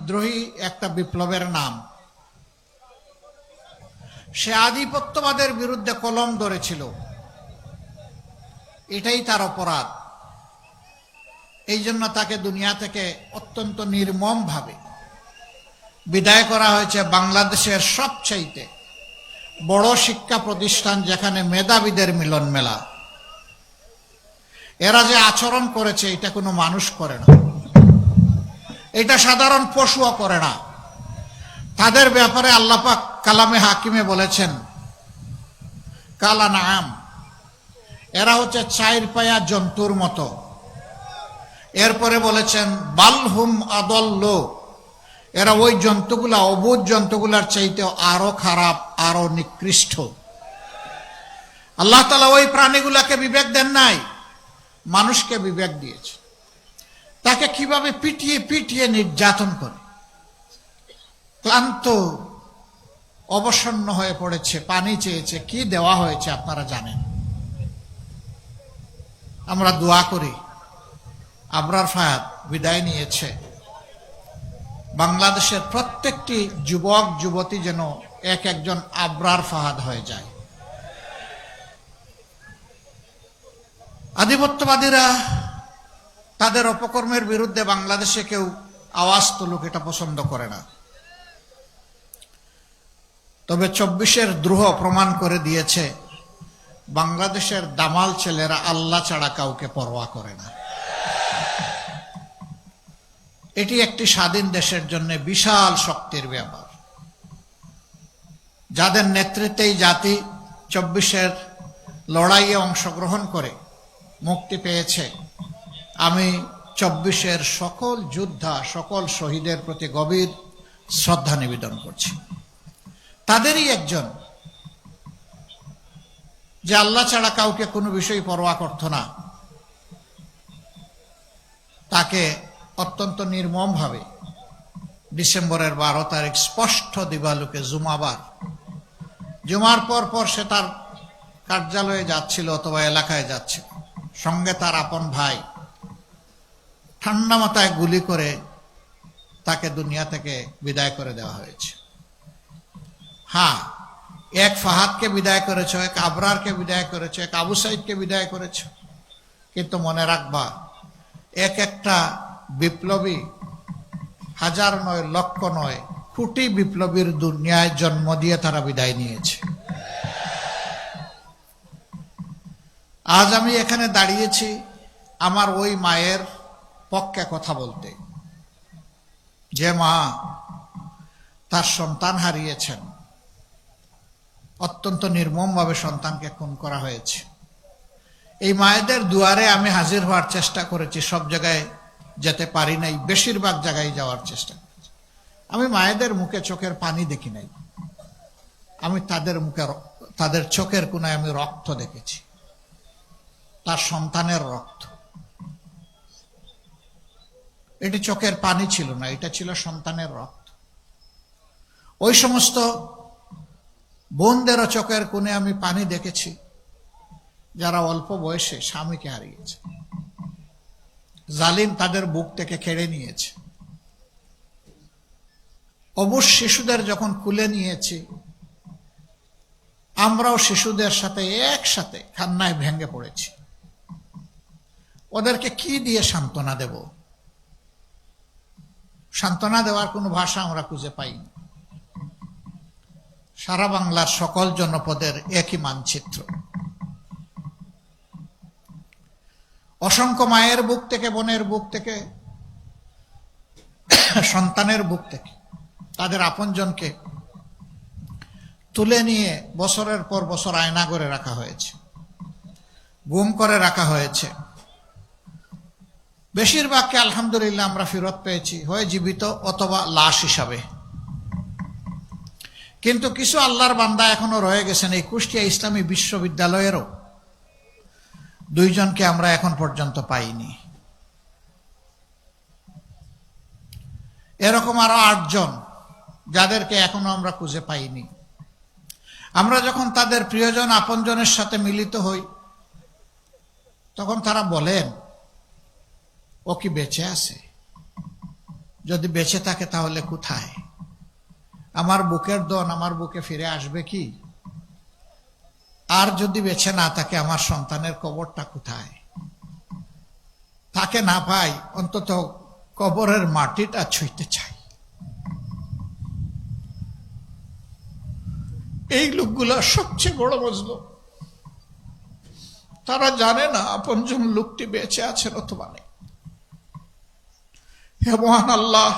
বিদ্রোহী একটা বিপ্লবের নাম। সে আধিপত্যবাদের বিরুদ্ধে কলম ধরেছিল, এটাই তার অপরাধ। এই জন্য তাকে দুনিয়া থেকে অত্যন্ত নির্মমভাবে বিদায় করা হয়েছে বাংলাদেশের সবচাইতে বড় শিক্ষা প্রতিষ্ঠান, যেখানে মেধাবীদের মিলন মেলা। এরা যে আচরণ করেছে এটা কোনো মানুষ করে না, এটা সাধারণ পশুও করে না। তাদের ব্যাপারে আল্লাহ পাক কালামে হাকিমে বলেছেন কালা নাম, এরা হচ্ছে চার পায়া জন্তুর মতো। এরপরে বলেছেন বালহুম আদল্ল, এরা ওই জন্তুগুলা অবুঝ জন্তুগুলার চাইতে আরো খারাপ, আরো নিকৃষ্ট। আল্লাহ তাআলা ওই প্রাণীগুলাকে বিবেক দেন নাই, মানুষকে বিবেক দিয়েছে। তাকে কিভাবে পিটিয়ে পিটিয়ে নির্যাতন করে ক্লান্ত অবসন্ন হয়ে পড়েছে, পানি চেয়েছে, কি দেওয়া হয়েছে আপনারা জানেন। আমরা দোয়া করি আবরার ফায়াদ বিদায় নিয়েছে, বাংলাদেশের প্রত্যেকটি যুবক যুবতী যেন এক একজন আবরার ফাহাদ হয়ে যায়। আধিপত্যবাদীরা তাদের অপকর্মের বিরুদ্ধে বাংলাদেশে কেউ আওয়াজ তুলুক, এটা পছন্দ করে না। তবে 24-এর দ্রোহ প্রমাণ করে দিয়েছে বাংলাদেশের দামাল ছেলেরা আল্লাহ ছাড়া কাউকে পরোয়া করে না। এটি একটি স্বাধীন দেশের জন্য বিশাল শক্তির ব্যাপার, যাদের নেতৃত্বেই জাতি 24-এর লড়াইয়ে অংশগ্রহণ করে মুক্তি পেয়েছে। আমি 24-এর সকল যোদ্ধা, সকল শহীদের প্রতি গভীর শ্রদ্ধা নিবেদন করছি। তাদেরই একজন যে আল্লাহ ছাড়া কাউকে কোনো বিষয় পরোয়া করত না, তাকে অত্যন্ত নির্মমভাবে ডিসেম্বরের 12 তারিখ স্পষ্ট দিবালোকে জুমার পর সে তার কার্যালয়ে যাচ্ছিল অথবা এলাকায় যাচ্ছিল, সঙ্গে তার আপন ভাই, ঠান্ডা মাথায় গুলি করে তাকে দুনিয়া থেকে বিদায় করে দেওয়া হয়েছে। হ্যাঁ, এক ফাহাদকে বিদায় করেছ, এক আবরারকে বিদায় করেছ, এক আবু সাইদকে বিদায় করেছ, কিন্তু মনে রাখবা এক একটা বিপ্লবী হাজার নয়, লক্ষ নয়, কোটি বিপ্লবীর দুনিয়ায় জন্ম দিয়ে তারা বিদায় নিয়েছে। আজ আমি এখানে দাঁড়িয়েছি আমার ওই মায়ের পক্ষে কথা বলতে, যে মা তার সন্তান হারিয়েছেন, অত্যন্ত নির্মমভাবে সন্তানকে খুন করা হয়েছে। এই মায়েদের দুয়ারে আমি হাজির হওয়ার চেষ্টা করেছি, সব জায়গায় যেতে পারি নাই, বেশিরভাগ জায়গায় যাওয়ার চেষ্টা করেছি। আমি মায়েদের মুখে চোখের পানি দেখি নাই, আমি তাদের মুখে, তাদের চোখের কোনায় আমি রক্ত দেখেছি, তার সন্তানের রক্ত। এটি চোখের পানি ছিল না, এটা ছিল সন্তানের রক্ত। ওই সমস্ত বোনদেরও চোখের কোণে আমি পানি দেখেছি যারা অল্প বয়সে স্বামীকে হারিয়েছে, জালিম তাদের বুক থেকে কেড়ে নিয়েছে। অবুঝ শিশুদের যখন কুলে নিয়েছি, আমরাও শিশুদের সাথে একসাথে কান্নায় ভেঙে পড়েছি। ওদেরকে কি দিয়ে সান্ত্বনা দেব? সান্ত্বনা দেওয়ার কোনো ভাষা আমরা খুঁজে পাইনি। সারা বাংলার সকল জনপদের একই মানচিত্র। অসংখ্য মায়ের বুক থেকে, বোনের বুক থেকে, সন্তানের বুক থেকে তাদের আপনজনকে তুলে নিয়ে বছরের পর বছর আয়না করে রাখা হয়েছে, গুম করে রাখা হয়েছে। বেশিরভাগকে আলহামদুলিল্লাহ আমরা ফেরত পেয়েছি, হয় জীবিত অথবা লাশ হিসাবে। কিন্তু কিছু আল্লাহর বান্দা এখনো রয়ে গেছেন। এই কুষ্টিয়া ইসলামী বিশ্ববিদ্যালয়েরও 2 জনকে আমরা এখন পর্যন্ত পাইনি। এরকম আরো 8 জন যাদেরকে এখনো আমরা খুঁজে পাইনি। আমরা যখন তাদের প্রিয়জন আপনজনের সাথে মিলিত হই, তখন তারা বলেন ও কি বেঁচে আছে, যদি বেঁচে থাকে তাহলে কোথায়? আমার বুকের দন আমার বুকে ফিরে আসবে কি? আর যদি বেঁচে না থাকে আমার সন্তানের কবরটা কোথায়? তাকে না পাই, অন্তত কবরের মাটিটা ছুঁইতে চাই। এই লোকগুলো সবচেয়ে বড় মজলুম। তারা জানে না আপনজন লোকটি বেঁচে আছেন অথবা নেই। হে মহান আল্লাহ,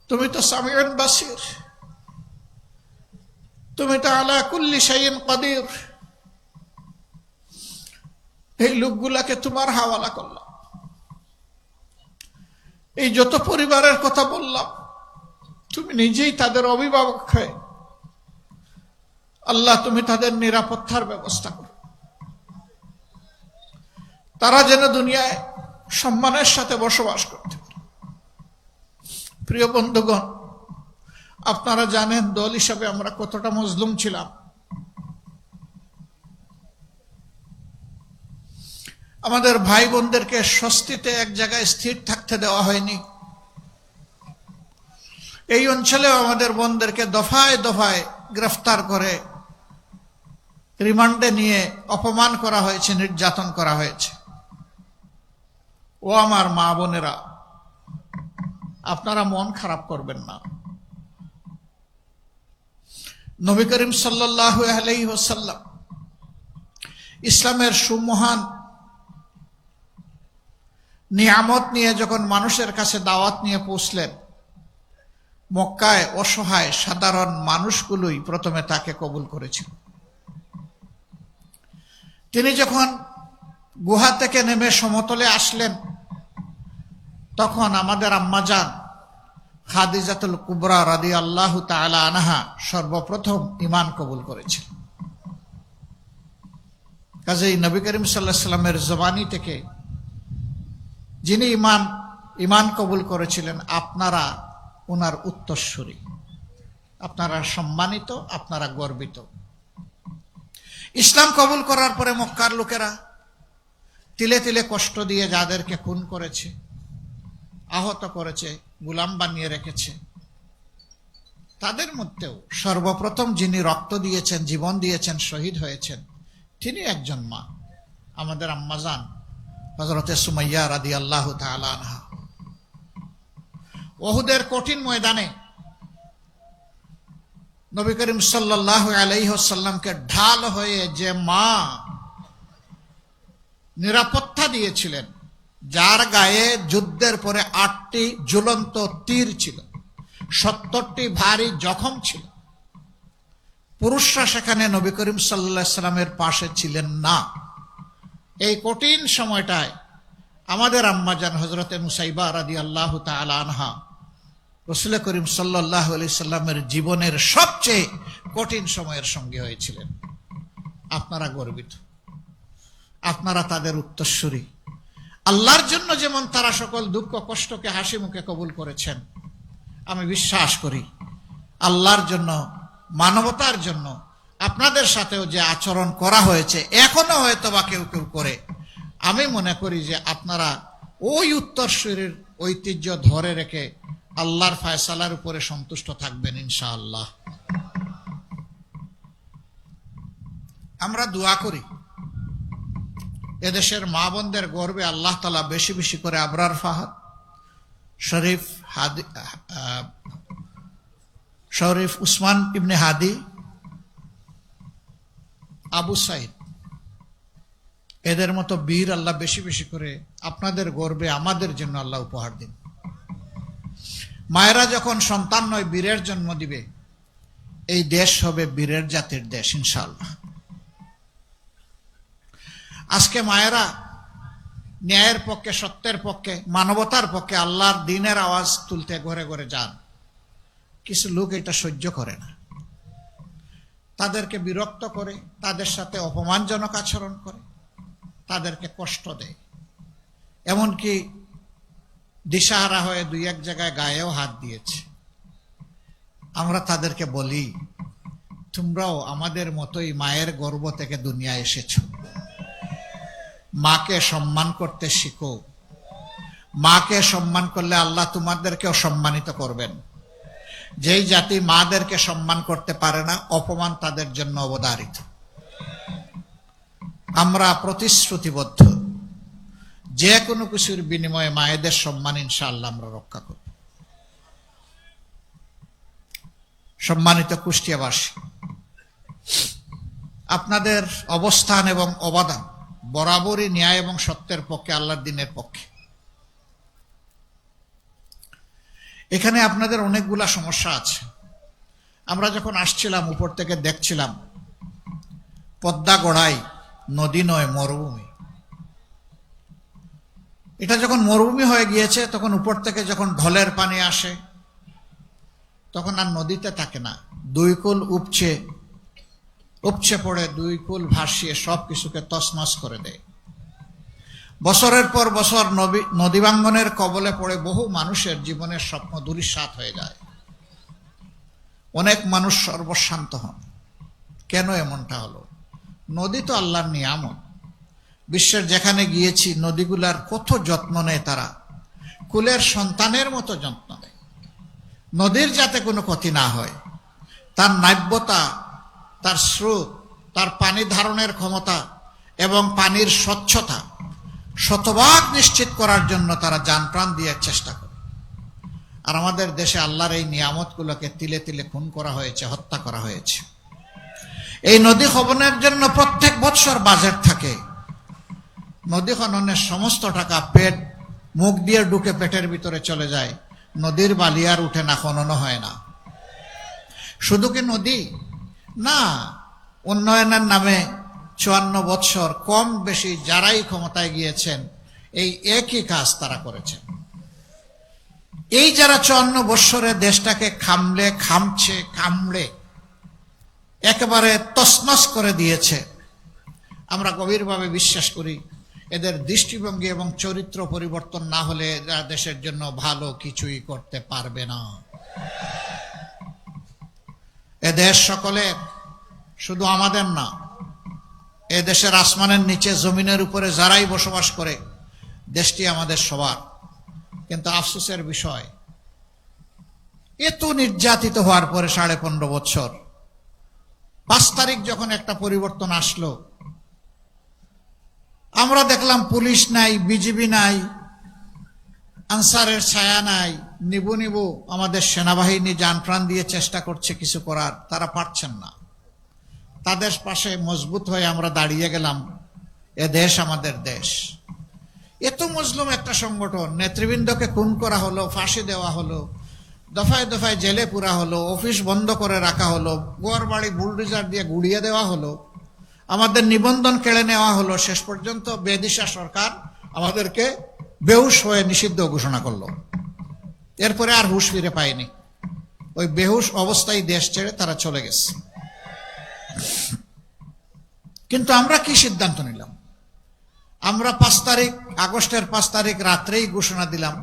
তুমি তো সামিউন বাসির, তুমি তো আলা কুল্লি শাইইন কাদির। এই লোকগুলাকে তোমার হাওয়ালা করলাম। এই যত পরিবারের কথা বললাম, তুমি নিজেই তাদের অভিভাবক হয়ে আল্লাহ তুমি তাদের নিরাপত্তার ব্যবস্থা করো। তারা যেন দুনিয়ায় সম্মানের সাথে বসবাস করতে পারে। প্রিয় বন্ধুগণ, আপনারা জানেন দল হিসাবে আমরা কতটা মজলুম ছিলাম। আমাদের ভাই বোনদেরকে স্বস্তিতে এক জায়গায় স্থির থাকতে দেওয়া হয়নি। এই অঞ্চলেও আমাদের বোনদেরকে দফায় দফায় গ্রেফতার করে রিমান্ডে নিয়ে অপমান করা হয়েছে, নির্যাতন করা হয়েছে। ও আমার মা বোনেরা, আপনারা মন খারাপ করবেন না। নবী করিম সাল্লাল্লাহু আলাইহি ওয়াসাল্লাম ইসলামের সুমহান নিয়ামত নিয়ে যখন মানুষের কাছে দাওয়াত নিয়ে পৌঁছলেন, মক্কায় অসহায় সাধারণ মানুষগুলোই প্রথমে তাকে কবুল করেছিল। তিনি যখন গুহা থেকে নেমে সমতলে আসলেন, তখন আমাদের আম্মাজান খাদিজাতুল কুবরা রাদিয়াল্লাহু তাআলা আনহা সর্বপ্রথম ঈমান কবুল করেছিল। কাজেই নবী করিম সাল্লাল্লাহু আলাইহি ওয়াসাল্লামের জবানি থেকে যিনি ঈমান কবুল করেছিলেন, আপনারা ওনার উত্তরসূরি, আপনারা সম্মানিত, আপনারা গর্বিত। ইসলাম কবুল করার পরে মক্কার লোকেরা তিলে তিলে কষ্ট দিয়ে যাদেরকে খুন করেছে, আহত করেছে, গোলাম বানিয়ে রেখেছে, তাদের মধ্যেও সর্বপ্রথম যিনি রক্ত দিয়েছেন, জীবন দিয়েছেন, শহীদ হয়েছেন, তিনি একজন মা, আমাদের আম্মাজান হযরতে সুমাইয়া রাদিয়াল্লাহু তাআলা আনহা। উহুদের কঠিন ময়দানে নবী করিম সাল্লাল্লাহু আলাইহি ওয়াসাল্লামকে ঢাল হয়ে যে মা নিরাপত্তা দিয়েছিলেন, যার গায়ে যুদ্ধের পরে 8টি ঝুলন্ত তীর ছিল, 70টি ভারী জখম ছিল, পুরুষরা সেখানে নবী করিম সাল্লাল্লাহু আলাইহি ওয়াসাল্লামের পাশে ছিলেন না। এই কঠিন সময়টায় আমাদের আম্মাজান হযরতে মুসাইবা রাদিয়াল্লাহু তাআলা আনহা রাসূল করিম সাল্লাল্লাহু আলাইহি সাল্লামের জীবনের সবচেয়ে কঠিন সময়ের সঙ্গী হয়েছিলেন। আপনারা গর্বিত, আপনারা তাদের উত্তরসূরি। আল্লাহর জন্য যেমন তারা সকল দুঃখ কষ্টকে হাসি মুখে কবুল করেছেন, আমি বিশ্বাস করি আল্লাহর জন্য, মানবতার জন্য আপনাদের সাথেও যে আচরণ করা হয়েছে, এখনো হয়তো বা কেউ কেউ করে, আমি মনে করি যে আপনারা ওই উত্তরসূরির ঐতিহ্য ধরে রেখে আল্লাহর ফয়সালার উপরে সন্তুষ্ট থাকবেন ইনশাআল্লাহ। আমরা দোয়া করি এদেশের মা বোনদের গর্বে আল্লাহ তাআলা বেশি বেশি করে আবরার ফাহাদ, শরীফ উসমান ইবনে হাদি, আবু সাইদ, এদের মতো বীর আল্লাহ বেশি বেশি করে আপনাদের গর্বে আমাদের জন্য আল্লাহ উপহার দিন। মায়েরা যখন সন্তান নয় বীরের জন্ম দিবে, এই দেশ হবে বীরের জাতির দেশ ইনশাআল্লাহ। আজকে মায়েরা ন্যায়ের পক্ষে, সত্যের পক্ষে, মানবতার পক্ষে আল্লাহর দ্বীনের আওয়াজ তুলতে ঘরে ঘরে যান। কিছু লোক এটা সহ্য করে না, তাদেরকে বিরক্ত করে, তাদের সাথে অপমানজনক আচরণ করে, তাদেরকে কষ্ট দেয়, এমনকি দিশাহারা হয়ে দুই এক জায়গায় গায়েও হাত দিয়েছে। আমরা তাদেরকে বলি, তোমরাও আমাদের মতোই মায়ের গর্ভ থেকে দুনিয়ায় এসেছো, মাকে সম্মান করতে শিখো, মাকে সম্মান করলে আল্লাহ তোমাদেরকেও সম্মানিত করবেন। যেই জাতি মাদেরকে সম্মান করতে পারে না, অপমান তাদের জন্য অবধারিত। আমরা প্রতিশ্রুতিবদ্ধ, যে কোনো কিছুর বিনিময়ে মায়েদের সম্মান ইনশাআল্লাহ আমরা রক্ষা করব। সম্মানিত কুষ্টিয়াবাসী, আপনাদের অবস্থান এবং অবদান বরাবরই ন্যায় এবং সত্যের পক্ষে, আল্লাহর দ্বীনের পক্ষে। এখানে আপনাদের অনেকগুলা সমস্যা আছে। আমরা যখন আসছিলাম উপর থেকে দেখছিলাম পদ্মা গড়াই নদী নয়, মরুভূমি। এটা যখন মরুভূমি হয়ে গিয়েছে, তখন উপর থেকে যখন ঢলের পানি আসে তখন আর নদীতে থাকে না, দুই কুল উপচে পড়ে দুই কুল ভাসিয়ে সব কিছুকে তছনছ করে দেয়। বছরের পর বছর নদীবাঙ্গনের কবলে পড়ে বহু মানুষের জীবনের স্বপ্ন ধূলিসাৎ হয়ে যায়। অনেক মানুষ সর্বশান্ত হন। কেন এমনটা হলো? নদী তো আল্লাহর নিয়ামত। বিশ্বের যেখানে গিয়েছি নদীগুলার কত যত্ন নেয় তারা, কুলের সন্তানের মতো যত্ন নেয়। নদীর যাতে কোনো ক্ষতি না হয়, তার নাব্যতা, তার স্রোত, তার পানি ধারণের ক্ষমতা এবং পানির স্বচ্ছতা শতভাগ নিশ্চিত করার জন্য তারা জান প্রাণ দিয়ে চেষ্টা করে। আর আমাদের দেশে আল্লাহর এই নিয়ামতগুলোকে তিলে তিলে খুন করা হয়েছে, হত্যা করা হয়েছে। এই নদী খননের জন্য প্রত্যেক বৎসর বাজেট থাকে। নদী খননের সমস্ত টাকা পেট মুখ দিয়ে ঢুকে পেটের ভিতরে চলে যায়, নদীর বালি আর উঠে না, খননও হয় না। শুধু কি নদী না, উন্নয়নের নামে 54 বৎসর কম বেশি যারাই ক্ষমতায় গিয়েছেন এই একই কাজ তারা করেছেন। এই যারা 54 বৎসরে দেশটাকে কামড়ে একেবারে তছনছ করে দিয়েছে, আমরা গভীরভাবে বিশ্বাস করি এদের দৃষ্টিভঙ্গি এবং চরিত্র পরিবর্তন না হলে এরা দেশের জন্য ভালো কিছুই করতে পারবে না। এ দেশ সকলের, শুধু আমাদের না। এ দেশের আসমানের নিচে জমিনের উপরে যারাই বসবাস করে, দেশটি আমাদের সবার। কিন্তু আফসোসের বিষয়, এত নির্যাতিত হওয়ার পরে 15.5 বছর 5 তারিখ যখন একটা পরিবর্তন আসলো, আমরা দেখলাম পুলিশ নাই, বিজিবি নাই, আনসারের ছায়া নাই। নিবু আমাদের সেনাবাহিনী জান প্রাণ দিয়ে চেষ্টা করছে কিছু করার, তারা পারছেন না। তাদের পাশে মজবুত হয়ে আমরা দাঁড়িয়ে গেলাম। এ দেশ আমাদের দেশ। এত মজলুম একটা সংগঠন, নেতৃবৃন্দকে খুন করা হলো, ফাঁসি দেওয়া হলো, দফায় দফায় জেলে পুরা হলো, অফিস বন্ধ করে রাখা হলো, ঘর বাড়ি বুলডোজার দিয়ে গুড়িয়ে দেওয়া হলো, আমাদের নিবন্ধন কেড়ে নেওয়া হলো। শেষ পর্যন্ত বেদিশা সরকার আমাদেরকে বেহুশ হয়ে নিষিদ্ধ ঘোষণা করলো। এরপরে আর হুঁশ ফিরে পায়নি। ওই বেহুশ অবস্থায় দেশ ছেড়ে তারা চলে গেছে। কিন্তু আমরা কি সিদ্ধান্ত নিলাম? আমরা আগস্টের 5 তারিখ রাত্রেই ঘোষণা দিলাম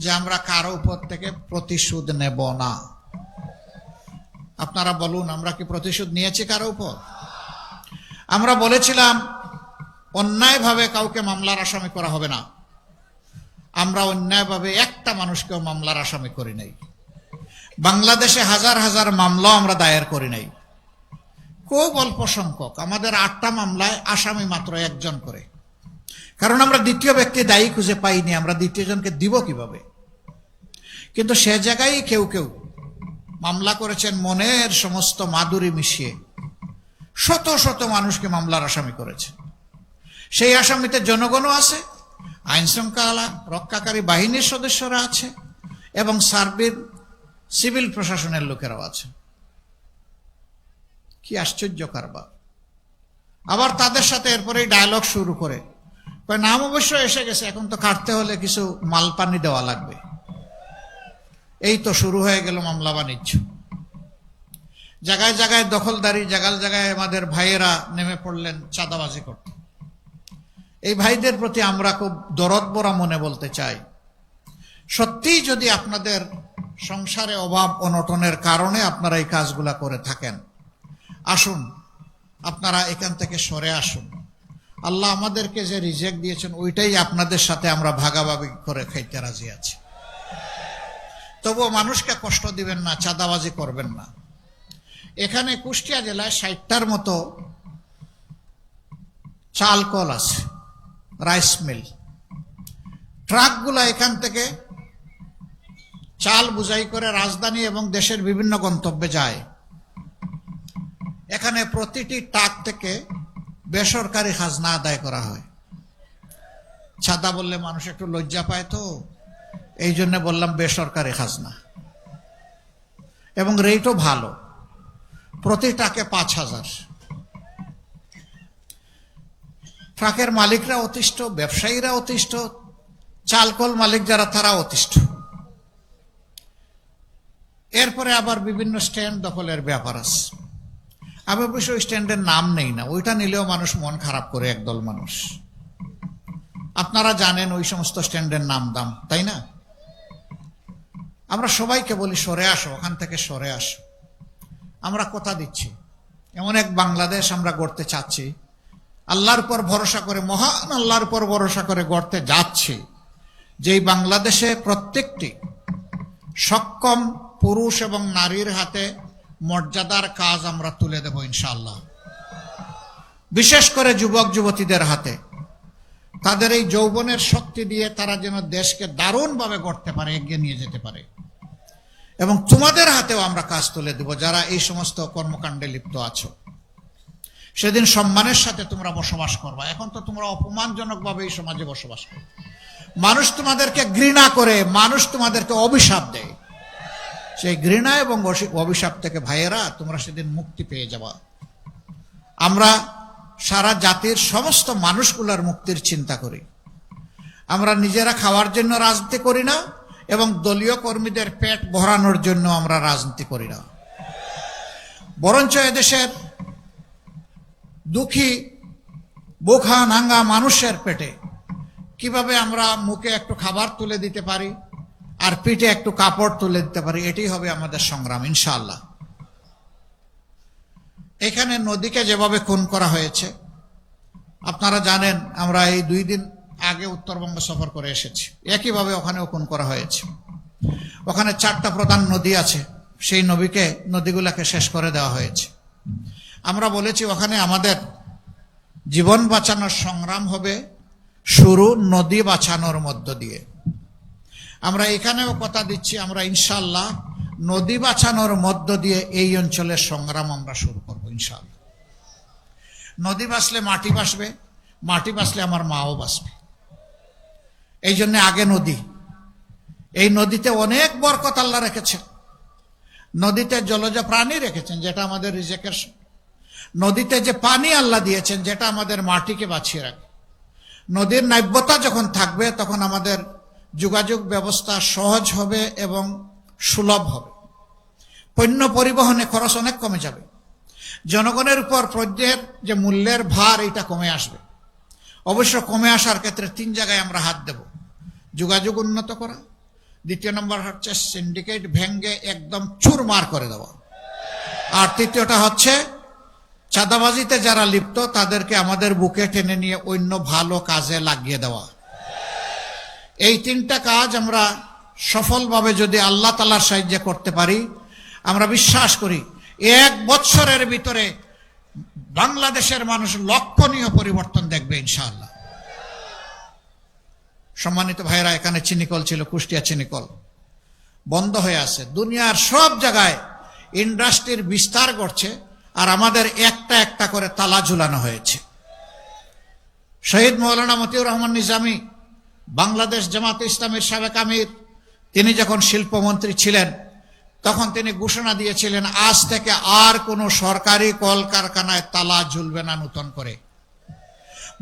যে আমরা কারো উপর থেকে প্রতিশোধ নেব না। আপনারা বলুন, আমরা কি প্রতিশোধ নিয়েছি কারো উপর? আমরা বলেছিলাম অন্যায়ভাবে কাউকে মামলার আসামি করা হবে না। আমরা অন্যায়ভাবে একটা মানুষকেও মামলার আসামি করি নাই। বাংলাদেশে হাজার হাজার মামলাও আমরা দায়ের করি নাই। খুব অল্প সংখ্যক, আমাদের 8টা মামলায় আসামি মাত্র 1 জন করে। কারণ আমরা দ্বিতীয় ব্যক্তি দায়ী খুঁজে পাইনি, আমরা দ্বিতীয় জনকে দিব কিভাবে? কিন্তু সে জায়গায় কেউ কেউ মামলা করেছেন মনের সমস্ত মাধুরী মিশিয়ে, শত শত মানুষকে মামলার আসামি করেছে। সেই আসামিতে জনগণও আছে, আইন শৃঙ্খলা রক্ষাকারী বাহিনীর সদস্যরা আছে এবং সিভিল প্রশাসনের লোকেরাও আছে। কি আশ্চর্য কারবার! আবার তাদের সাথে এরপরেই ডায়ালগ শুরু করে, নাম অবশ্য এসে গেছে, এখন তো কাটতে হলে কিছু মাল পানি দেওয়া লাগবে। এই তো শুরু হয়ে গেল মামলা বাণিজ্য। জায়গায় জায়গায় দখলদারি, জায়গায় জায়গায় আমাদের ভাইয়েরা নেমে পড়লেন চাঁদাবাজি করতে। এই ভাইদের প্রতি আমরা খুব দরদ ভরা মনে বলতে চাই, সত্যিই যদি আপনাদের সংসারে অভাব অনটনের কারণে আপনারা এই কাজগুলা করে থাকেন, আসুন আপনারা এখান থেকে সরে আসুন। আল্লাহ আমাদেরকে যে রিজেক্ট দিয়েছেন ওইটাই আপনাদের সাথে আমরা ভাগাভাগি করে খাইতে রাজি আছি। তবুও মানুষকে কষ্ট দিবেন না, চাঁদাবাজি করবেন না। এখানে কুষ্টিয়া জেলায় 60টার মতো চাল কল আছে, রাইস মিল। ট্রাকগুলা এখান থেকে চাল বোঝাই করে রাজধানী এবং দেশের বিভিন্ন গন্তব্যে যায়। এখানে প্রতিটি ট্রাক থেকে বেসরকারি খাজনা আদায় করা হয়। চাঁদা বললে মানুষ একটু লজ্জা পায়, তো এই জন্য বললাম বেসরকারি খাজনা, এবং রেটও ভালো, প্রতি ট্রাকে 5,000। ট্রাকের মালিকরা অতিষ্ঠ, ব্যবসায়ীরা অতিষ্ঠ, চালকল মালিক যারা তারা অতিষ্ঠ। এরপরে আবার বিভিন্ন স্ট্যান্ড দখলের ব্যাপার আছে। আমি অবশ্য ওই স্ট্যান্ডের নাম নেই না, ওইটা নিলেও মানুষ মন খারাপ করে, একদল মানুষ। আপনারা জানেন ওই সমস্ত স্ট্যান্ডের নাম দাম, তাই না? আমরা সবাইকে বলি সরে আসো, ওখান থেকে সরে আসো। আমরা কথা দিচ্ছি, এমন এক বাংলাদেশ আমরা গড়তে চাচ্ছি, আল্লাহর উপর ভরসা করে, মহান আল্লাহর উপর ভরসা করে গড়তে যাচ্ছি, যেই বাংলাদেশে প্রত্যেকটি সক্ষম পুরুষ এবং নারীর হাতে মর্যাদার কাজ আমরা তুলে দেব ইনশাআল্লাহ। বিশেষ করে যুবক যুবতীদের হাতে, তাদের এই যৌবনের শক্তি দিয়ে তারা যেন দেশকে দারুণভাবে গড়তে পারে, এগিয়ে নিয়ে যেতে পারে। এবং তোমাদের হাতেও আমরা কাজ তুলে দেব, যারা এই সমস্ত কর্মকাণ্ডে লিপ্ত আছো। সেদিন সম্মানের সাথে তোমরা বসবাস করবা। এখন তো তোমরা অপমানজনকভাবে এই সমাজে বসবাস করো। মানুষ তোমাদেরকে ঘৃণা করে, মানুষ তোমাদেরকে অভিশাপ দেয়। সেই ঘৃণা এবং অভিশাপ থেকে ভাইয়েরা তোমরা সেদিন মুক্তি পেয়ে যাবা। আমরা সারা জাতির সমস্ত মানুষগুলোর মুক্তির চিন্তা করি। আমরা নিজেরা খাওয়ার জন্য রাজনীতি করি না, এবং দলীয় কর্মীদের পেট ভরানোর জন্য আমরা রাজনীতি করি না। বরঞ্চ এদেশের দুঃখী বোখা নাঙ্গা মানুষের পেটে কিভাবে আমরা মুখে একটু খাবার তুলে দিতে পারি আর পিঠে একটু কাপড় তুলে দিতে পারি, এটাই হবে আমাদের সংগ্রাম ইনশাআল্লাহ। এখানে নদীকে যেভাবে খুন করা হয়েছে আপনারা জানেন। আমরা এই 2 দিন আগে উত্তরবঙ্গ সফর করে এসেছি, একইভাবে ওখানেও খুন করা হয়েছে। ওখানে 4টা প্রধান নদী আছে, সেই নদীগুলাকে শেষ করে দেওয়া হয়েছে। আমরা বলেছি ওখানে আমাদের জীবন বাঁচানোর সংগ্রাম হবে শুরু নদী বাঁচানোর মধ্য দিয়ে। আমরা এখানেও কথা দিচ্ছি, আমরা ইনশাআল্লাহ নদী বাঁচানোর মধ্য দিয়ে এই অঞ্চলের সংগ্রাম আমরা শুরু করবো ইনশাআল্লাহ। নদী বাঁচলে মাটি বাঁচবে, মাটি বাঁচলে আমার মাও বাঁচবে। এই জন্য আগে নদী। এই নদীতে অনেক বরকত আল্লাহ রেখেছেন। নদীতে জলজ প্রাণী রেখেছেন, যেটা আমাদের রিজেকের। নদীতে যে পানি আল্লাহ দিয়েছেন, যেটা আমাদের মাটিকে বাঁচিয়ে রাখে। নদীর নাব্যতা যখন থাকবে তখন আমাদের যোগাযোগ ব্যবস্থা সহজ হবে এবং সুলভ হবে। পণ্য পরিবহনে খরচ অনেক কমে যাবে। জনগণের উপর পণ্যের যে মূল্যের ভার, এটা কমে আসবে। অবশ্য কমে আসার ক্ষেত্রে 3 জায়গায় আমরা হাত দেব। যোগাযোগ উন্নত করা, 2 নম্বর হচ্ছে সিন্ডিকেট ভেঙ্গে একদম চুরমার করে দেওয়া, আর 3টা হচ্ছে চাঁদাবাজিতে যারা লিপ্ত তাদেরকে আমাদের বুকে টেনে নিয়ে অন্য ভালো কাজে লাগিয়ে দেওয়া। এই 3টা কাজ আমরা সফলভাবে যদি আল্লাহ তাআলার সাহায্যে করতে পারি, আমরা বিশ্বাস করি 1 বছরের ভিতরে বাংলাদেশের মানুষ লক্ষণীয় পরিবর্তন দেখবে ইনশাআল্লাহ। সম্মানিত ভাইরা, এখানে চিনিকল ছিল, কুষ্টিয়া চিনিকল বন্ধ হয়ে আছে। দুনিয়ার সব জায়গায় ইন্ডাস্ট্রির বিস্তার ঘটছে, আর আমাদের একটা একটা করে তালা ঝুলানো হয়েছে। শহীদ মৌলানা মতিউর রহমান নিজামী, বাংলাদেশ জামাতে ইসলামীর সাবেক আমির, তিনি যখন শিল্পমন্ত্রী ছিলেন তখন তিনি ঘোষণা দিয়েছিলেন, আজ থেকে আর কোনো সরকারি কলকারখানায় তালা ঝুলবে না নতুন করে,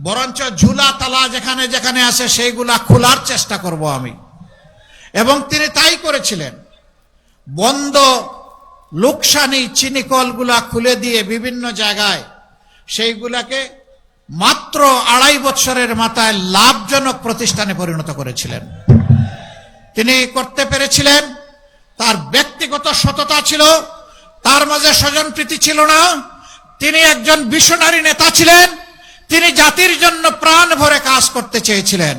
বরঞ্চ ঝুলা তালা যেখানে যেখানে আছে সেইগুলা খোলার চেষ্টা করব আমি। এবং তিনি তাই করেছিলেন। বন্ধ লোকসানি চিনিকলগুলা খুলে দিয়ে বিভিন্ন জায়গায় সেইগুলাকে মাত্র 2.5 বছরের মাথায় লাভজনক প্রতিষ্ঠানে পরিণত করেছিলেন। তিনি করতে পেরেছিলেন, তার ব্যক্তিগত সততা ছিল, তার মাঝে স্বজনপ্রীতি ছিল না। তিনি একজন ভিশনারি নেতা ছিলেন। তিনি জাতির জন্য প্রাণ ভরে কাজ করতে চেয়েছিলেন,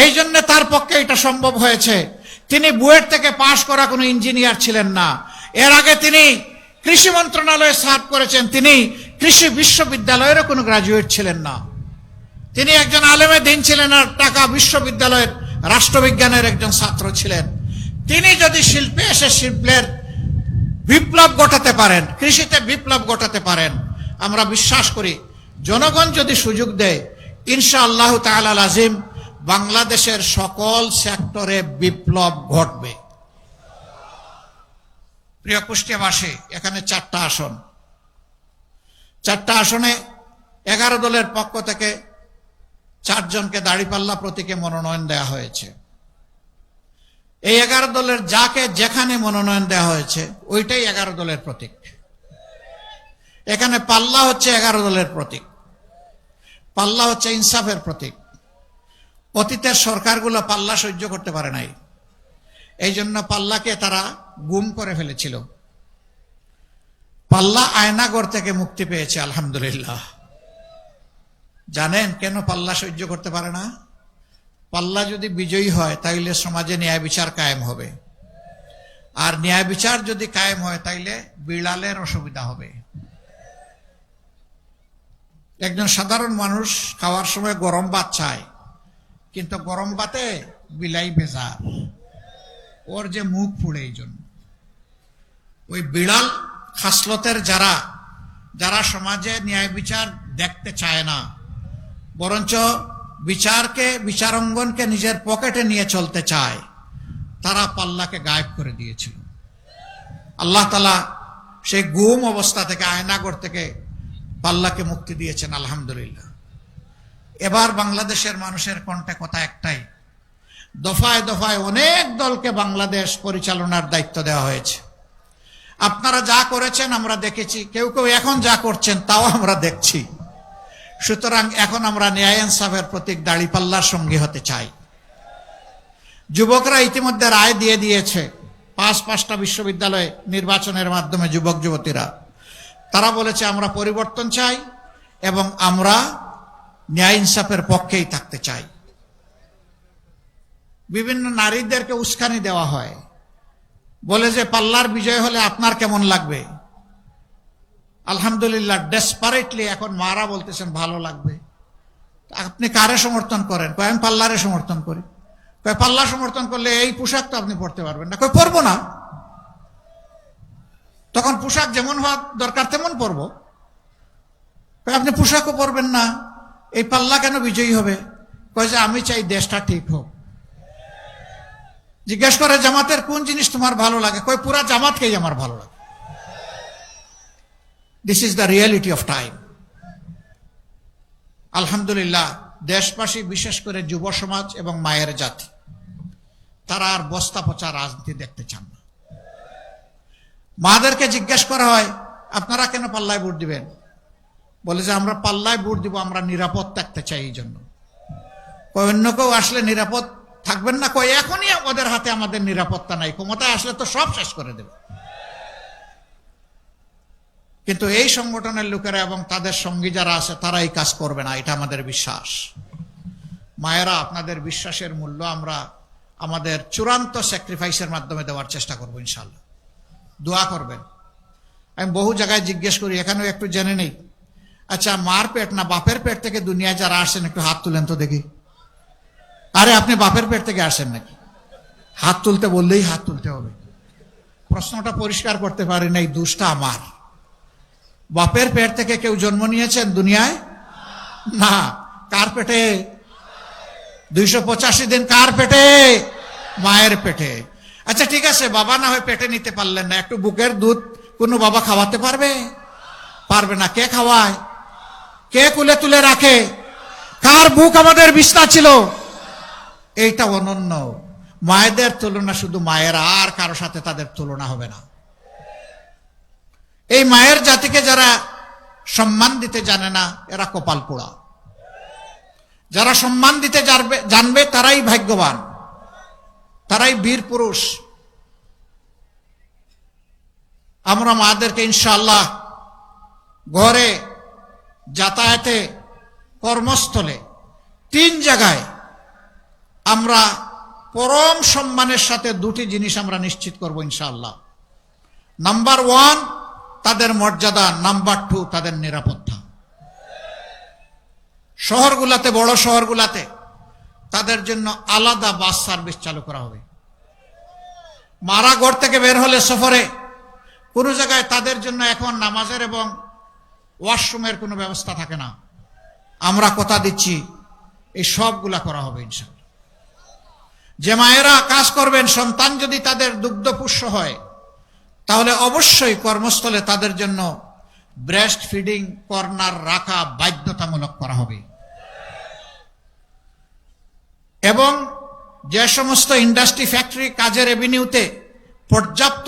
এই জন্য তার পক্ষে এটা সম্ভব হয়েছে। তিনি বুয়েট থেকে পাশ করা কোনো ইঞ্জিনিয়ার ছিলেন না। এর আগে তিনি কৃষি মন্ত্রণালয়ে সার্ভ করেছেন, তিনি কৃষি বিশ্ববিদ্যালয়েরও কোনো গ্রাজুয়েট ছিলেন না। তিনি একজন আলেমে দ্বীন ছিলেন আর ঢাকা বিশ্ববিদ্যালয়ের রাষ্ট্রবিজ্ঞানের একজন ছাত্র ছিলেন। তিনি যদি শিল্পে এসে শিল্পের বিপ্লব ঘটাতে পারেন, কৃষিতে বিপ্লব ঘটাতে পারেন, আমরা বিশ্বাস করি জনগণ যদি সুযোগ দেয় ইনশাআল্লাহ তাআলা আজিম বাংলাদেশের সকল সেক্টরে বিপ্লব ঘটবে। প্রিয় কুষ্টিয়াবাসী, এখানে 4টা আসন, 4টা আসনে 11 দলের পক্ষ থেকে 4 জনকে দাঁড়িপাল্লা প্রতীকে মনোনয়ন দেওয়া হয়েছে। এই 11 দলের যাকে যেখানে মনোনয়ন দেওয়া হয়েছে ওইটাই 11 দলের প্রতীক। এখানে পাল্লা হচ্ছে 11 দলের প্রতীক, পাল্লা হচ্ছে ইনসাফের প্রতীক। অতীতের সরকারগুলো পাল্লা সহ্য করতে পারে নাই, এই জন্য পাল্লাকে তারা গুম করে ফেলেছিল। পাল্লা আয়নাগর থেকে মুক্তি পেয়েছে আলহামদুলিল্লাহ। জানেন কেন পাল্লা সহ্য করতে পারে না? পাল্লা যদি বিজয়ী হয় তাইলে সমাজে ন্যায় বিচার কায়েম হবে, আর ন্যায় বিচার যদি কায়েম হয় তাইলে বিড়ালের অসুবিধা হবে। একজন সাধারণ মানুষ খাওয়ার সময় গরম ভাত চায়, কিন্তু গরম ভাতে বিলাই বেজার, ওর যে মুখ পুড়ে। এই জন্য ওই বিড়াল খাসলতের যারা সমাজে ন্যায় বিচার দেখতে চায় না, বরঞ্চ বিচারাঙ্গনকে নিজের পকেটে নিয়ে চলতে চায়, তারা পাল্লাকে গায়েব করে দিয়েছিল। আল্লাহ তাআলা সেই গুম অবস্থা থেকে, আয়নাগর থেকে পাল্লাকে মুক্তি দিয়েছেন আলহামদুলিল্লাহ। এবার বাংলাদেশের মানুষের কণ্ঠে কথা একটাই, দফায় দফায় অনেক দলকে বাংলাদেশ পরিচালনার দায়িত্ব দেওয়া হয়েছে। আপনারা যা করেছেন আমরা দেখেছি, কেউ কেউ এখন যা করছেন তাও আমরা দেখছি। সুতরাং এখন আমরা ন্যায় ইনসাফের প্রতীক দাঁড়িপাল্লার সঙ্গী হতে চাই। যুবকরা ইতিমধ্যে রায় দিয়ে দিয়েছে, 5টা বিশ্ববিদ্যালয়ে নির্বাচনের মাধ্যমে যুবক যুবতীরা তারা বলেছে আমরা পরিবর্তন চাই এবং আমরা ন্যায় ইনসাফের পক্ষেই থাকতে চাই। বিভিন্ন নারীদেরকে উস্কানি দেওয়া হয়, বলে যে পাল্লার বিজয় হলে আপনার কেমন লাগবে? আলহামদুলিল্লাহ ডেসপারেটলি এখন মারা বলতেছেন ভালো লাগবে। আপনি কারে সমর্থন করেন? কয় আমি পাল্লারে সমর্থন করি। কয় পাল্লা সমর্থন করলে এই পোশাক তো আপনি পরতে পারবেন না। কয় পরবো না, তখন পোশাক যেমন হওয়া দরকার তেমন পরবো। কয় আপনি পোশাকও পরবেন না, এই পাল্লা কেন বিজয়ী হবে? কয় যে আমি চাই দেশটা ঠিক হোক। জিজ্ঞেস করে জামাতের কোন জিনিস তোমার ভালো লাগে? কয় পুরা জামাতকেই আমার ভালো লাগে। This is the reality of time. আলহামদুলিল্লাহ দেশবাসী, বিশেষ করে যুব সমাজ এবং মায়ের জাতি, তারা আর বস্তা পচা রাজনীতি দেখতে চান না। মাদেরকে জিজ্ঞেস করা হয় আপনারা কেন পাল্লায় ভোট দিবেন? বলে যে আমরা পাল্লায় ভোট দিব, আমরা নিরাপদ থাকতে চাই। এই জন্য কয় অন্য কেউ আসলে নিরাপদ থাকবেন না? কয় এখনই ওদের হাতে আমাদের নিরাপত্তা নাই, ক্ষমতায় আসলে তো সব শেষ করে দেবে। কিন্তু এই সংগঠনের লোকেরা এবং তাদের সঙ্গী যারা আছে তারা এই কাজ করবে না, এটা আমাদের বিশ্বাস। মায়েরা, আপনাদের বিশ্বাসের মূল্য আমরা আমাদের চূড়ান্ত স্যাক্রিফাইসের মাধ্যমে দেওয়ার চেষ্টা করবো ইনশাল্লাহ। দোয়া করবেন। আমি বহু জায়গায় জিজ্ঞেস করি, এখানেও একটু জেনে নেই, আচ্ছা মার পেট না বাপের পেট থেকে দুনিয়ায় যারা আসেন একটু হাত তুলেন তো দেখি। আরে আপনি বাপের পেট থেকে আসেন নাকি? হাত তুলতে বললেই হাত তুলতে হবে। প্রশ্নটা পরিষ্কার করতে পারি না, এই দোষটা আমার। বাপের পেট থেকে কেউ জন্ম নিয়েছেন দুনিয়ায়? না। কার পেটে? 285 দিন কার পেটে? মায়ের পেটে। আচ্ছা ঠিক আছে, বাবা না হয় পেটে নিতে পারলেন না, একটু বুকের দুধ কোনো বাবা খাওয়াতে পারবে? পারবে না। কে খাওয়ায়? কে কুলে তুলে রাখে? কার বুক আমাদের বিছনা ছিল? এইটা অনন্য। মায়েদের তুলনা শুধু মায়ের, আর কারো সাথে তাদের তুলনা হবে না। এই মায়ের জাতিকে যারা সম্মান দিতে জানে না এরা কপাল পোড়া। যারা সম্মান দিতে জানবে তারাই ভাগ্যবান, তারাই বীর পুরুষ। আমরা মাদেরকে ইনশাআল্লাহ ঘরে, যাতায়াতে, কর্মস্থলে, 3 জায়গায় আমরা পরম সম্মানের সাথে 2টি জিনিস আমরা নিশ্চিত করব ইনশাআল্লাহ। নাম্বার 1 তাদের মর্যাদা, নাম্বার 2 তাদের নিরাপত্তা। শহরগুলাতে, বড় শহরগুলাতে তাদের জন্য আলাদা বাস সার্ভিস চালু করা হবে। মারা ঘর থেকে বের হলে সফরে কোন জায়গায় তাদের জন্য এখন নামাজের এবং ওয়াশরুমের কোনো ব্যবস্থা থাকে না। আমরা কথা দিচ্ছি এই সবগুলা করা হবে ইনশাআল্লাহ। যে মায়েরা কাজ করবেন, সন্তান যদি তাদের দুগ্ধপুষ্য হয়, তাহলে অবশ্যই কর্মস্থলে তাদের জন্য ব্রেস্ট ফিডিং কর্নার রাখা বাধ্যতামূলক করা হবে। এবং যে সমস্ত ইন্ডাস্ট্রি, ফ্যাক্টরি, কাজের এভিনিউতে পর্যাপ্ত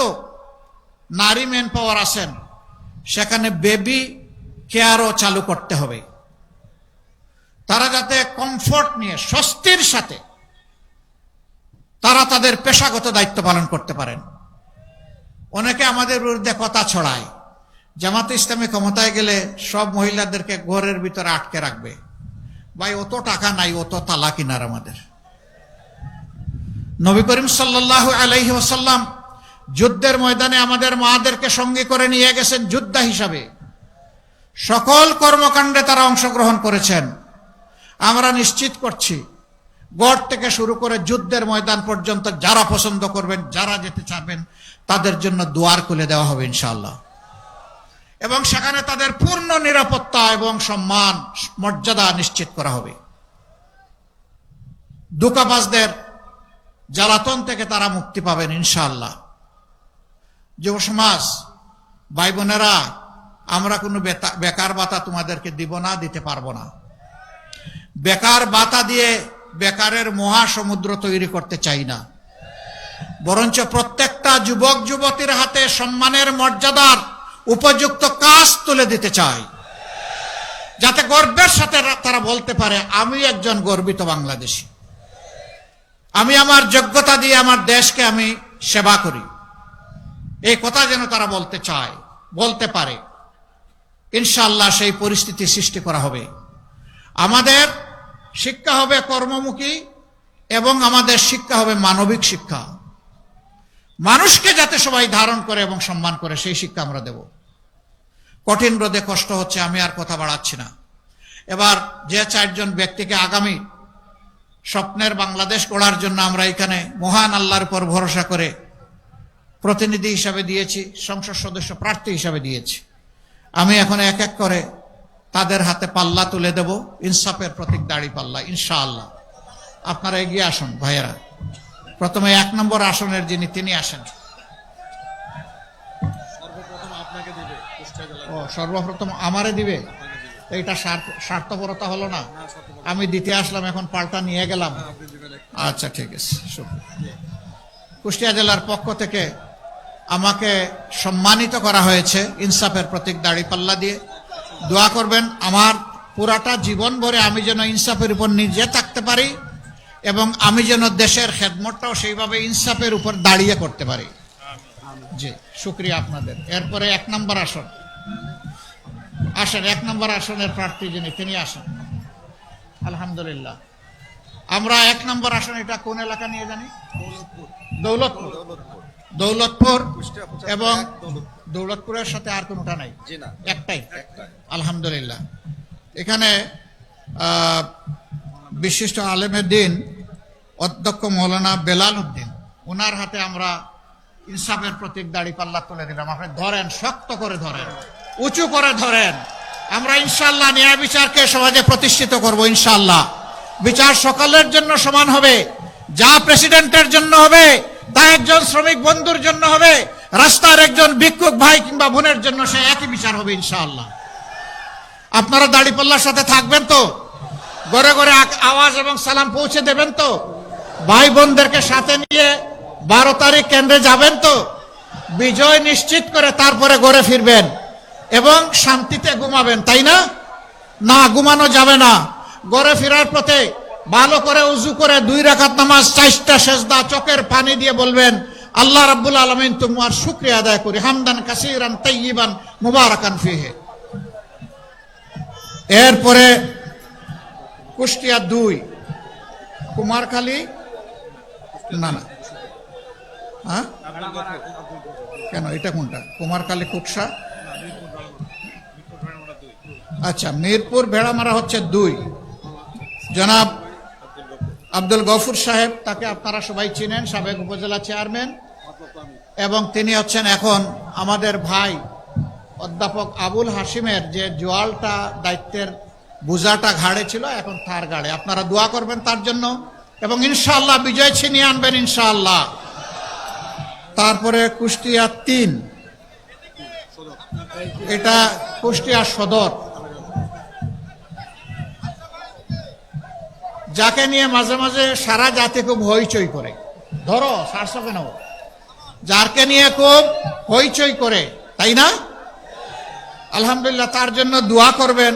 নারী ম্যান পাওয়ার আছেন, সেখানে বেবি কেয়ারও চালু করতে হবে। তারা যাতে কমফোর্ট নিয়ে, স্বস্তির সাথে তারা তাদের পেশাগত দায়িত্ব পালন করতে পারেন। অনেকে আমাদের বিরুদ্ধে কথা ছড়ায়, জামাতে ইসলামী ক্ষমতায় গেলে সব মহিলাদেরকে ঘরের ভিতরে আটকে রাখবে। ভাই, অত টাকা নাই, অত তালা কিনার আমাদের। নবী করিম সাল্লাল্লাহু আলাইহি ওয়াসাল্লাম যুদ্ধের ময়দানে আমাদের মাদেরকে সঙ্গে করে নিয়ে গেছেন যোদ্ধা হিসাবে। সকল কর্মকাণ্ডে তারা অংশগ্রহণ করেছেন। আমরা নিশ্চিত করছি, গড় থেকে শুরু করে যুদ্ধের ময়দান পর্যন্ত যারা পছন্দ করবেন, যারা যেতে চাবেন, তাদের জন্য দুয়ার খুলে দেওয়া হবে ইনশাআল্লাহ। এবং সেখানে তাদের পূর্ণ নিরাপত্তা এবং সম্মান, মর্যাদা নিশ্চিত করা হবে। ধোঁকাবাজদের জ্বালাতন থেকে তারা মুক্তি পাবেন ইনশাআল্লাহ। যুব সমাজ, ভাই বোনেরা, আমরা কোনো বেকার ভাতা তোমাদেরকে দিব না, দিতে পারবো না। বেকার ভাতা দিয়ে বেকারের মহাসমুদ্র তৈরি করতে চাই না। বরঞ্চ প্রত্যেকটা যুবক যুবতীর হাতে সম্মানের, মর্যাদার উপযুক্ত কাজ তুলে দিতে চাই, যাতে গর্বের সাথে তারা বলতে পারে, আমি একজন গর্বিত বাংলাদেশী, আমি আমার যোগ্যতা দিয়ে আমার দেশকে আমি সেবা করি। এই কথা যেন তারা বলতে চায়, বলতে পারে। ইনশাআল্লাহ সেই পরিস্থিতি সৃষ্টি করা হবে। আমাদের শিক্ষা হবে কর্মমুখী এবং আমাদের শিক্ষা হবে মানবিক শিক্ষা। মানুষকে যাতে সবাই ধারণ করে এবং সম্মান করে, সেই শিক্ষা আমরা দেব। কঠিন রোদে কষ্ট হচ্ছে, আমি আর কথা বাড়াচ্ছি না। এবার যে 4 জন ব্যক্তিকে আগামী স্বপ্নের বাংলাদেশ গড়ার জন্য আমরা এখানে মহান আল্লাহর উপর ভরসা করে প্রতিনিধি হিসাবে দিয়েছি, সংসদ সদস্য প্রার্থী হিসাবে দিয়েছি, আমি এখন এক এক করে তাদের হাতে পাল্লা তুলে দেব, ইনসাফের প্রতীক দাড়ি পাল্লা ইনশাআল্লাহ। আপনারা এগিয়ে আসুন ভাইয়েরা। প্রথমে 1 নম্বর আসনের যিনি, তিনি আসেন। সর্বপ্রথম আমারে দিবে? এইটা স্বার্থপরতা হলো না? আমি দিতে আসলাম, এখন পাল্টা নিয়ে গেলাম। আচ্ছা, ঠিক আছে। কুষ্টিয়া জেলার পক্ষ থেকে আমাকে সম্মানিত করা হয়েছে ইনসাফের প্রতীক দাড়ি পাল্লা দিয়ে। দোয়া করবেন আমার পুরাটা জীবন ভরে আমি যেন ইনসাফের উপর নিজে থাকতে পারি এবং আমি যেন দেশের খেদমতটাও সেইভাবে ইনসাফের উপর দাঁড়িয়ে করতে পারি। জি, শুকরিয়া আপনাদের। এরপরে 1 নম্বর আসন আসেন। 1 নম্বর আসনের প্রার্থী যিনি, তিনি আসেন। আলহামদুলিল্লাহ। আমরা 1 নম্বর আসন, এটা কোন এলাকা নিয়ে জানি? দৌলতপুর। দৌলতপুর এবং দৌলতপুরের সাথে আর কোনটা নাই? একটাই। আলহামদুলিল্লাহ। এখানে বিশিষ্ট আলেমের দিন অধ্যক্ষ মৌলানা বেলাল উদ্দিন, ওনার হাতে আমরা ইনসাফের প্রতীক দাড়ি পাল্লা তুলে দিলাম। আপনি ধরেন, শক্ত করে ধরেন, উঁচু করে ধরেন। আমরা ইনশাআল্লাহ ন্যায় বিচারকে সমাজে প্রতিষ্ঠিত করব ইনশাআল্লাহ। বিচার সকলের জন্য সমান হবে। যা প্রেসিডেন্টের জন্য হবে, তা একজন শ্রমিক বন্ধুর জন্য হবে, রাস্তার একজন ভিক্ষুক ভাই কিংবা বোনের জন্য সে একই বিচার হবে ইনশাআল্লাহ। আপনারা দাড়িপাল্লার সাথে থাকবেন তো? ঘরে ঘরে আওয়াজ এবং সালাম পৌঁছে দেবেন তো? ভাই বোনদেরকে সাথে নিয়ে 12 তারিখ কেন্দ্রে যাবেন তো? বিজয় নিশ্চিত করে তারপরে ঘরে ফিরবেন এবং শান্তিতে ঘুমাবেন, তাই না? না, ঘুমানো যাবে না। ঘরে ফেরার পথে ভালো করে উজু করে 2 রাকাত নামাজ, 4টা সেজদা, চোখের পানি দিয়ে বলবেন, আল্লাহ রাব্বুল আলামিন তোমার শুকরিয়া আদায় করি, হামদান কাসীরান তাইয়িবান মুবারাকান ফিহি। এরপরে কুষ্টিয়া 2, কুমারখালী না না, হ্যাঁ কেন, এটা কোনটা? কুমারখালী কুকসা, আচ্ছা মিরপুর ভেড়ামারা হচ্ছে 2। জনাব আব্দুল গফুর সাহেব, তাকে আপনারা সবাই চিনেন, সাবেক উপজেলা চেয়ারম্যান, এবং তিনি হচ্ছেন এখন আমাদের ভাই অধ্যাপক আবুল হাসিমের যে জোয়ালটা দায়িত্বের বোঝাটা ঘাড়ে ছিল, এখন তার ঘাড়ে। আপনারা দোয়া করবেন তার জন্য, এবং ইনশাআল্লাহ বিজয় ছিনিয়ে আনবেন ইনশাআল্লাহ। তারপরে কুষ্টিয়া 3, এটা কুষ্টিয়া সদর, যাকে নিয়ে মাঝে মাঝে সারা জাতি খুব হইচই করে। ধরো সারছো কেন? যারকে নিয়ে খুব হইচই করে, তাই না? আলহামদুলিল্লাহ, তার জন্য দোয়া করবেন,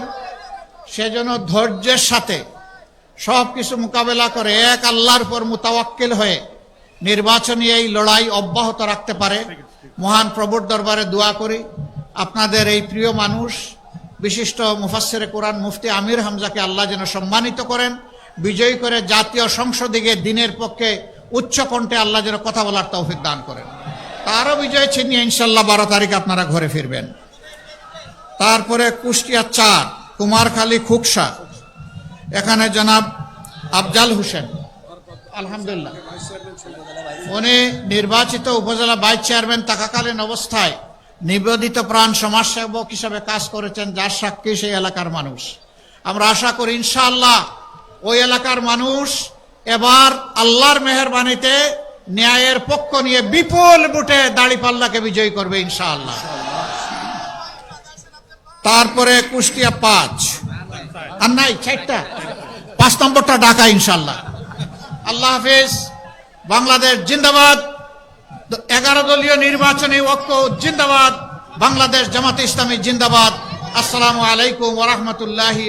সেজন্য ধৈর্যের সাথে সব কিছু মোকাবেলা করে এক আল্লাহর উপর মুতাওয়াক্কিল হয়ে নির্বাচনী এই লড়াই অব্যাহত রাখতে পারে। মহান প্রভুর দরবারে দোয়া করি আপনাদের এই প্রিয় মানুষ বিশিষ্ট মুফাসসিরে কোরআন মুফতি আমির হামজাকে আল্লাহ যেন সম্মানিত করেন, বিজয়ী করে জাতীয় সংসদে গিয়ে দিনের পক্ষে উচ্চ কণ্ঠে আল্লাহ যেন কথা বলার তৌফিক দান করেন। তারও বিজয় ছিনিয়ে ইনশাল্লাহ 12 তারিখ আপনারা ঘরে ফিরবেন। তারপরে কুষ্টিয়া 4, কুমারখালী খুকসা, এখানে জনাব আফজাল হোসেন, আলহামদুলিল্লাহ উনি নির্বাচিত উপজেলা ভাইস চেয়ারম্যান থাকাকালীন অবস্থায় নিবেদিত প্রাণ সমাজসেবক হিসাবে কাজ করেছেন, যার সাক্ষী সেই এলাকার মানুষ। আমরা আশা করি ইনশাআল্লাহ ওই এলাকার মানুষ এবার আল্লাহর মেহেরবানিতে ন্যায়ের পক্ষ নিয়ে বিপুল ভোটে দাঁড়িপাল্লাকে বিজয়ী করবে ইনশাআল্লাহ। তারপরে কুষ্টিয়া 5, আর নাই 4টা, 5 নম্বরটা ঢাকা ইনশাআল্লাহ। আল্লাহ হাফেজ। বাংলাদেশ জিন্দাবাদ। 11 দলীয় নির্বাচনী ঐক্য জিন্দাবাদ। বাংলাদেশ জামাতে ইসলামী জিন্দাবাদ। আসসালামু আলাইকুম ওয়া রাহমাতুল্লাহি।